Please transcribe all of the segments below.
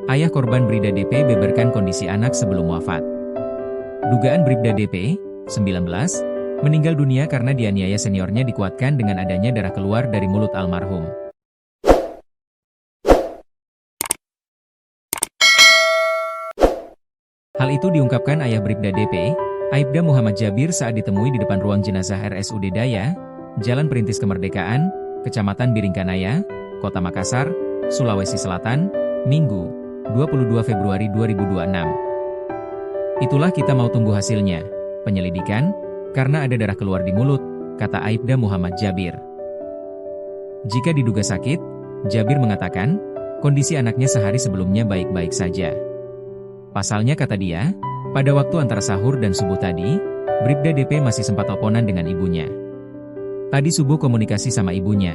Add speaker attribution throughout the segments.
Speaker 1: Ayah korban Bribda DP beberkan kondisi anak sebelum wafat. Dugaan Bribda DP, 19, meninggal dunia karena dianiaya seniornya dikuatkan dengan adanya darah keluar dari mulut almarhum. Hal itu diungkapkan ayah Bribda DP, Aibda Muhammad Jabir saat ditemui di depan ruang jenazah RSUD Daya, Jalan Perintis Kemerdekaan, Kecamatan Biringkanaya, Kota Makassar, Sulawesi Selatan, Minggu, 22 Februari 2026. Itulah kita mau tunggu hasilnya, penyelidikan, karena ada darah keluar di mulut, kata Aibda Muhammad Jabir. Jika diduga sakit, Jabir mengatakan, kondisi anaknya sehari sebelumnya baik-baik saja. Pasalnya kata dia, pada waktu antara sahur dan subuh tadi, Bribda DP masih sempat teleponan dengan ibunya. Tadi subuh komunikasi sama ibunya.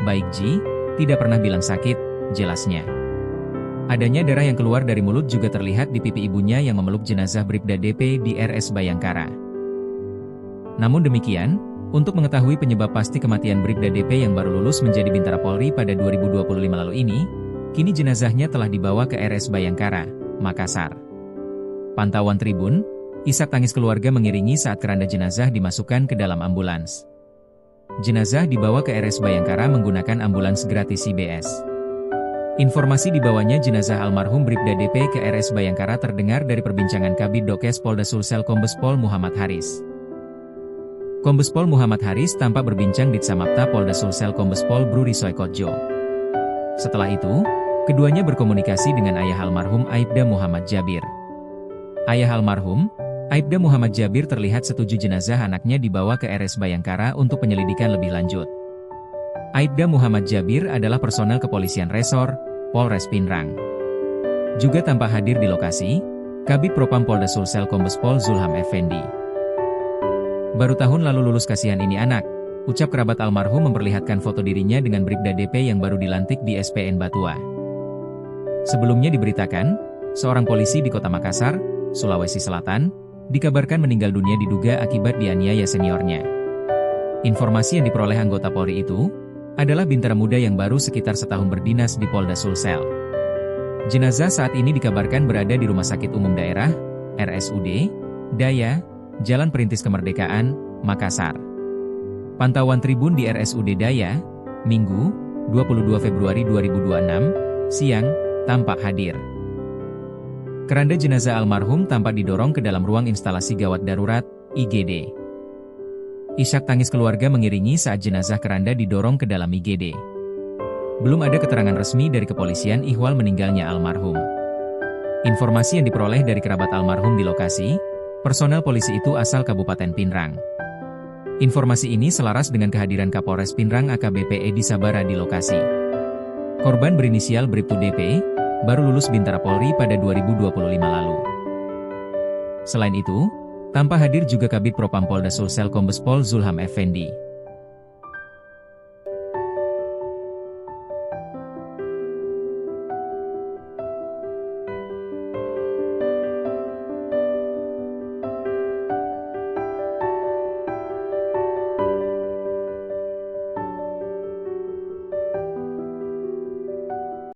Speaker 1: Baik Ji, tidak pernah bilang sakit, jelasnya. Adanya darah yang keluar dari mulut juga terlihat di pipi ibunya yang memeluk jenazah Bribda DP di RS Bayangkara. Namun demikian, untuk mengetahui penyebab pasti kematian Bribda DP yang baru lulus menjadi Bintara Polri pada 2025 lalu ini, kini jenazahnya telah dibawa ke RS Bayangkara, Makassar. Pantauan Tribun, isak tangis keluarga mengiringi saat keranda jenazah dimasukkan ke dalam ambulans. Jenazah dibawa ke RS Bayangkara menggunakan ambulans gratis CBS. Informasi dibawanya jenazah almarhum Bribda DP ke RS Bayangkara terdengar dari perbincangan Kabid Dokes Polda Sulsel Kombes Pol Muhammad Haris. Kombes Pol Muhammad Haris tampak berbincang di Samapta Polda Sulsel Kombes Pol Bru Risoy Kotjo. Setelah itu, keduanya berkomunikasi dengan ayah almarhum Aibda Muhammad Jabir. Ayah almarhum, Aibda Muhammad Jabir terlihat setuju jenazah anaknya dibawa ke RS Bayangkara untuk penyelidikan lebih lanjut. Aibda Muhammad Jabir adalah personel kepolisian resor, Polres Pinrang. Juga tampak hadir di lokasi, Kabid Propam Polda Sulsel Kombes Pol Zulham Effendi. Baru tahun lalu lulus kasihan ini anak, ucap kerabat almarhum memperlihatkan foto dirinya dengan Bribda DP yang baru dilantik di SPN Batua. Sebelumnya diberitakan, seorang polisi di Kota Makassar, Sulawesi Selatan, dikabarkan meninggal dunia diduga akibat dianiaya seniornya. Informasi yang diperoleh anggota Polri itu, adalah bintara muda yang baru sekitar setahun berdinas di Polda Sulsel. Jenazah saat ini dikabarkan berada di Rumah Sakit Umum Daerah, RSUD, Daya, Jalan Perintis Kemerdekaan, Makassar. Pantauan Tribun di RSUD Daya, Minggu, 22 Februari 2026, siang, tampak hadir. Keranda jenazah almarhum tampak didorong ke dalam ruang instalasi gawat darurat, IGD. Isak tangis keluarga mengiringi saat jenazah keranda didorong ke dalam IGD. Belum ada keterangan resmi dari kepolisian ihwal meninggalnya almarhum. Informasi yang diperoleh dari kerabat almarhum di lokasi, personel polisi itu asal Kabupaten Pinrang. Informasi ini selaras dengan kehadiran Kapolres Pinrang AKBP Edi Sabara di lokasi. Korban berinisial Bribtu DP, baru lulus Bintara Polri pada 2025 lalu. Selain itu, tanpa hadir juga Kabid Propam Polda Sulsel Kombes Pol Zulham Effendi.